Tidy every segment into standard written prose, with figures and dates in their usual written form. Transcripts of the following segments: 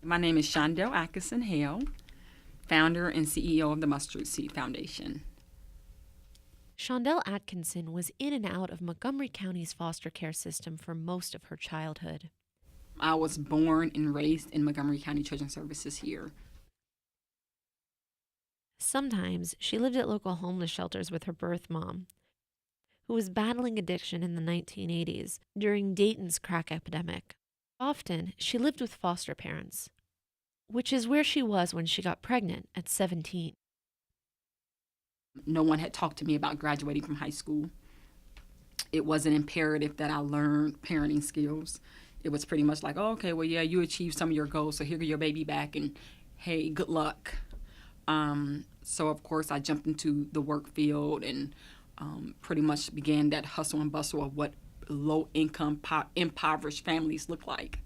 My name is Shondale Atkinson, founder and CEO of the Mustard Seed Foundation. Shondale Atkinson was in and out of Montgomery County's foster care system for most of her childhood. I was born and raised in Montgomery County Children's Services here. Sometimes she lived at local homeless shelters with her birth mom, who was battling addiction in the 1980s during Dayton's crack epidemic. Often, she lived with foster parents, which is where she was when she got pregnant at 17. No one had talked to me about graduating from high school. It wasn't imperative that I learn parenting skills. It was pretty much like, oh, okay, well, yeah, you achieved some of your goals, so here go your baby back, and hey, good luck. So, of course, I jumped into the work field and pretty much began that hustle and bustle of what low-income, impoverished families look like.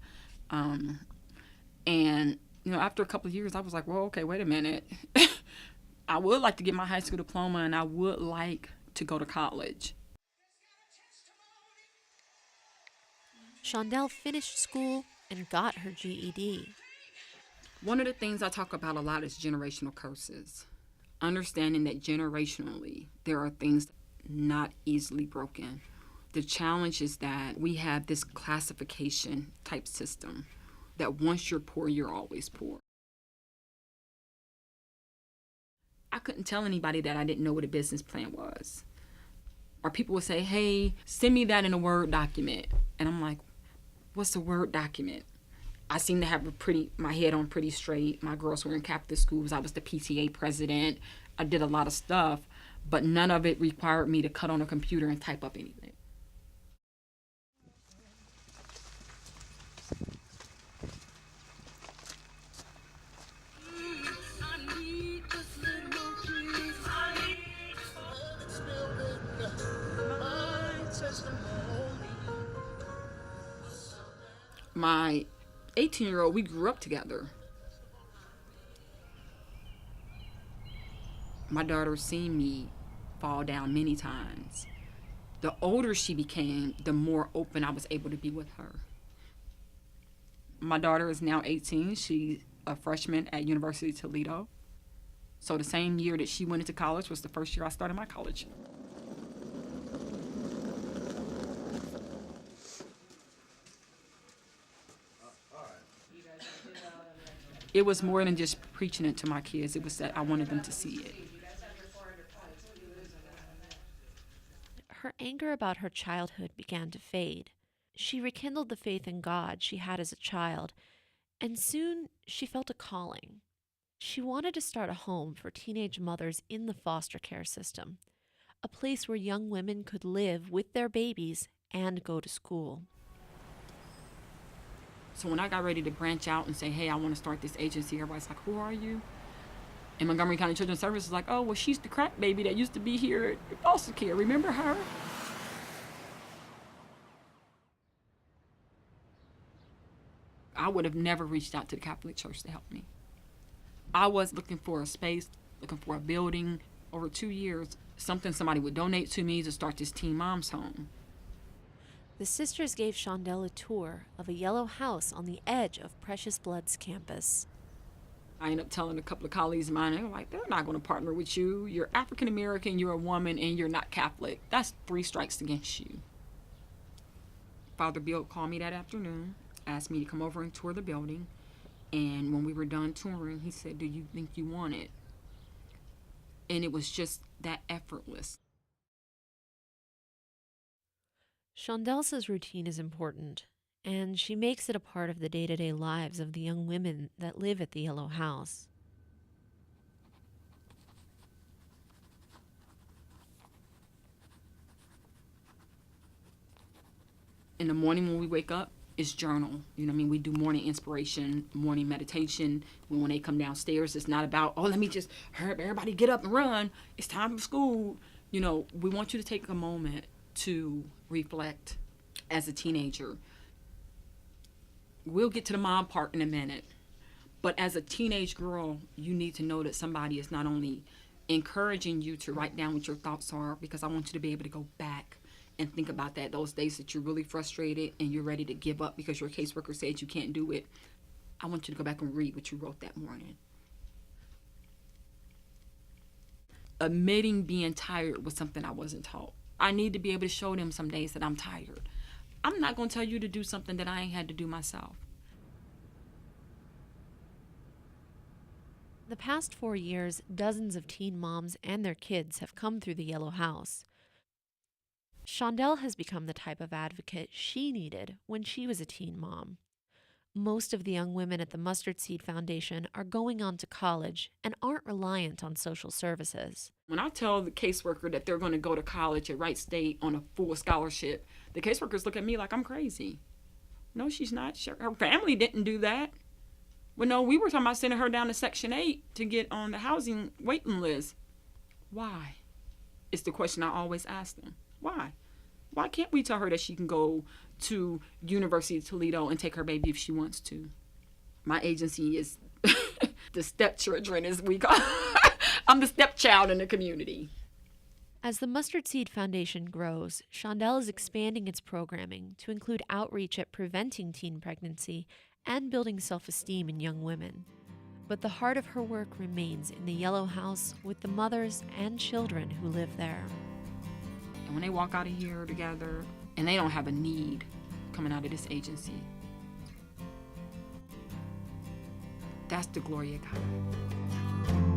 And, after a couple of years, I was like, well, okay, wait a minute. I would like to get my high school diploma, and I would like to go to college. Shondale finished school and got her GED. One of the things I talk about a lot is generational curses. Understanding that generationally, there are things not easily broken. The challenge is that we have this classification type system that once you're poor, you're always poor. I couldn't tell anybody that I didn't know what a business plan was. Or people would say, hey, send me that in a Word document. And I'm like, what's a Word document? I seem to have my head on pretty straight. My girls were in Catholic schools. I was the PTA president. I did a lot of stuff, but none of it required me to cut on a computer and type up anything. My 18-year-old, we grew up together. My daughter's seen me fall down many times. The older she became, the more open I was able to be with her. My daughter is now 18. She's a freshman at University of Toledo. So the same year that she went into college was the first year I started my college. It was more than just preaching it to my kids. It was that I wanted them to see it. Her anger about her childhood began to fade. She rekindled the faith in God she had as a child, and soon she felt a calling. She wanted to start a home for teenage mothers in the foster care system, a place where young women could live with their babies and go to school. So when I got ready to branch out and say, hey, I want to start this agency, everybody's like, who are you? And Montgomery County Children's Services is like, oh, well, she's the crack baby that used to be here at foster care. Remember her? I would have never reached out to the Catholic Church to help me. I was looking for a space, looking for a building. Over 2 years, somebody would donate to me to start this teen mom's home. The sisters gave Shondale a tour of a yellow house on the edge of Precious Blood's campus. I ended up telling a couple of colleagues of mine, they're like, they're not going to partner with you. You're African American, you're a woman, and you're not Catholic. That's 3 strikes against you. Father Bill called me that afternoon, asked me to come over and tour the building. And when we were done touring, he said, do you think you want it? And it was just that effortless. Shondale's routine is important, and she makes it a part of the day-to-day lives of the young women that live at the Yellow House. In the morning when we wake up, it's journal. We do morning inspiration, morning meditation. When they come downstairs, it's not about, oh, let me just hurry up, everybody get up and run. It's time for school. We want you to take a moment to reflect as a teenager. We'll get to the mom part in a minute. But as a teenage girl, you need to know that somebody is not only encouraging you to write down what your thoughts are, because I want you to be able to go back and think about that, those days that you're really frustrated and you're ready to give up because your caseworker said you can't do it. I want you to go back and read what you wrote that morning. Admitting being tired was something I wasn't taught. I need to be able to show them some days that I'm tired. I'm not going to tell you to do something that I ain't had to do myself. The past 4 years, dozens of teen moms and their kids have come through the Yellow House. Shondale has become the type of advocate she needed when she was a teen mom. Most of the young women at the Mustard Seed Foundation are going on to college and aren't reliant on social services. When I tell the caseworker that they're going to go to college at Wright State on a full scholarship, the caseworkers look at me like I'm crazy. No, she's not. Her family didn't do that. Well, no, we were talking about sending her down to Section 8 to get on the housing waiting list. Why? It's the question I always ask them. Why? Why can't we tell her that she can go to University of Toledo and take her baby if she wants to? My agency is the stepchildren, as we call it. I'm the stepchild in the community. As the Mustard Seed Foundation grows, Shondale is expanding its programming to include outreach at preventing teen pregnancy and building self-esteem in young women. But the heart of her work remains in the Yellow House with the mothers and children who live there. And when they walk out of here together, and they don't have a need coming out of this agency, that's the glory of God.